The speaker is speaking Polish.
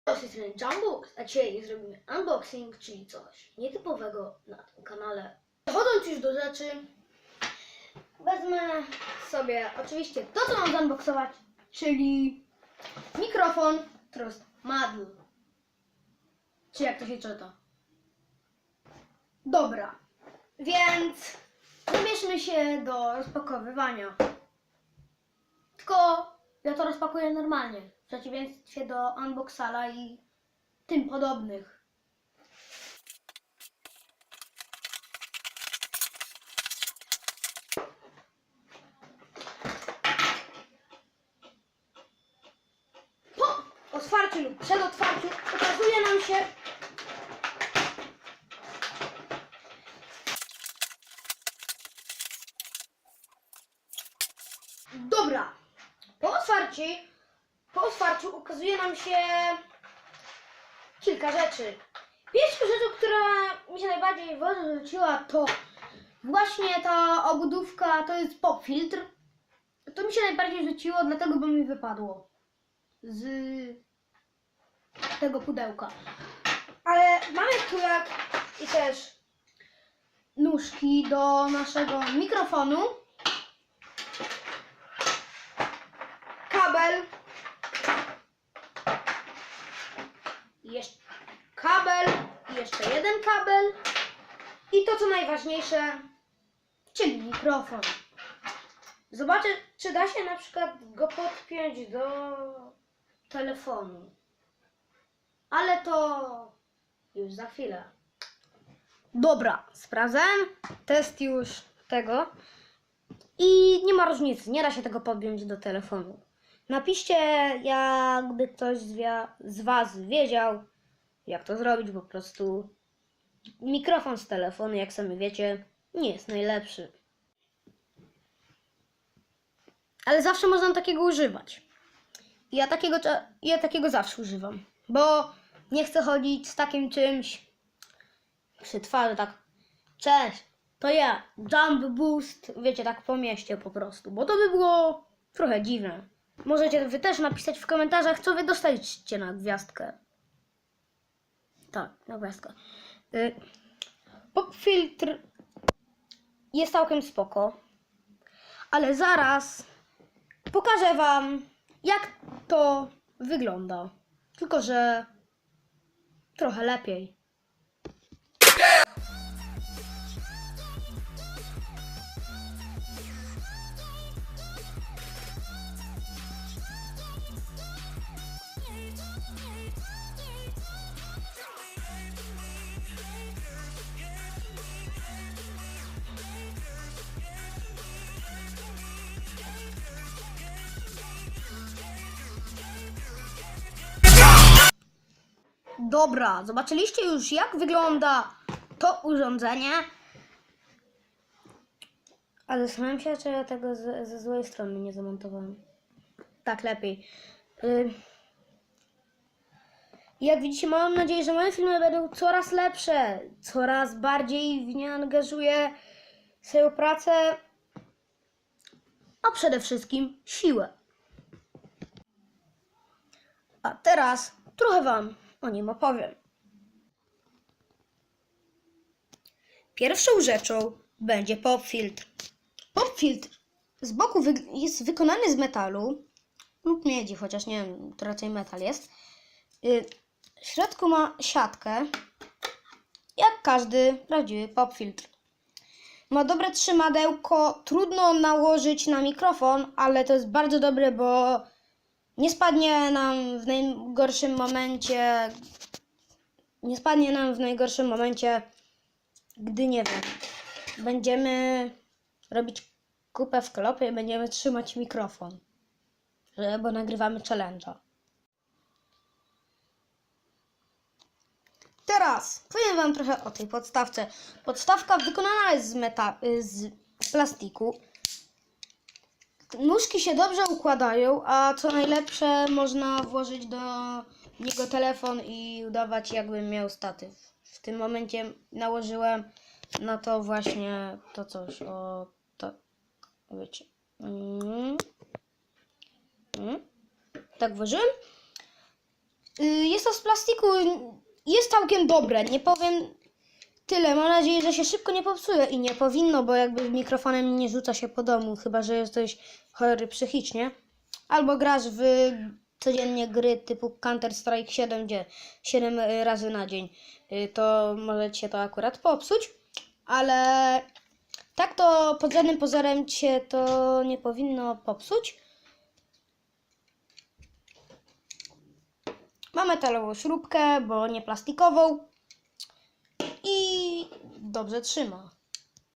To jest Jumbo, a dzisiaj zrobimy unboxing, czyli coś nietypowego na tym kanale. Przechodząc już do rzeczy, wezmę sobie oczywiście to, co mam zunboxować, czyli mikrofon Trust Madl. Czy jak to się czyta? Dobra, więc zabierzmy się do rozpakowywania. Tylko ja to rozpakuję normalnie, w przeciwieństwie do Unboxala i tym podobnych. Po otwarciu lub przed otwarciu okazuje nam się dobra. Po otwarciu ukazuje nam się kilka rzeczy. Pierwszą rzeczą, która mi się najbardziej w oczy rzuciła, to właśnie ta obudówka, to jest pop filtr. To mi się najbardziej rzuciło, dlatego bo mi wypadło z tego pudełka. Ale mamy tu jak i też nóżki do naszego mikrofonu, kabel, i jeszcze jeden kabel i to co najważniejsze, czyli mikrofon. Zobaczę, czy da się na przykład go podpiąć do telefonu. Ale to już za chwilę. Dobra, sprawdzałem. Test już tego. I nie ma różnicy, nie da się tego podpiąć do telefonu. Napiszcie, jakby ktoś z Was wiedział, jak to zrobić. Po prostu mikrofon z telefonu, jak sami wiecie, nie jest najlepszy. Ale zawsze można takiego używać. Ja takiego zawsze używam. Bo nie chcę chodzić z takim czymś przy twarzy, tak. Cześć, to ja, Jump Boost, wiecie, tak po mieście po prostu. Bo to by było trochę dziwne. Możecie wy też napisać w komentarzach, co wy dostaliście na gwiazdkę. Tak, na gwiazdkę. Pop filtr jest całkiem spoko. Ale zaraz pokażę wam, jak to wygląda. Tylko że trochę lepiej. Dobra, zobaczyliście już, jak wygląda to urządzenie. Ale zastanawiam się, czy ja tego ze złej strony nie zamontowałem. Tak, lepiej. Jak widzicie, mam nadzieję, że moje filmy będą coraz lepsze. Coraz bardziej w nie angażuję swoją pracę. A przede wszystkim siłę. A teraz trochę wam o nim opowiem. Pierwszą rzeczą będzie pop filtr. Pop filtr z boku jest wykonany z metalu lub miedzi, chociaż nie wiem, to raczej metal jest. W środku ma siatkę, jak każdy prawdziwy pop filtr. Ma dobre trzymadełko, trudno nałożyć na mikrofon, ale to jest bardzo dobre, bo nie spadnie nam w najgorszym momencie, gdy nie wiem, będziemy robić kupę w klopie i będziemy trzymać mikrofon, bo nagrywamy challenge'a. Teraz powiem wam trochę o tej podstawce. Podstawka wykonana jest z plastiku. Nóżki się dobrze układają, a co najlepsze, można włożyć do niego telefon i udawać, jakbym miał statyw. W tym momencie nałożyłem na to właśnie to coś, o to, wiecie. Tak włożyłem. Jest to z plastiku, jest całkiem dobre, nie powiem tyle. Mam nadzieję, że się szybko nie popsuje i nie powinno, bo jakby mikrofonem nie rzuca się po domu, chyba że jesteś chory psychicznie. Albo grasz w codziennie gry typu Counter-Strike 7, gdzie 7 razy na dzień, to może cię to akurat popsuć, ale tak to pod żadnym pozorem cię to nie powinno popsuć. Ma metalową śrubkę, bo nie plastikową i dobrze trzyma.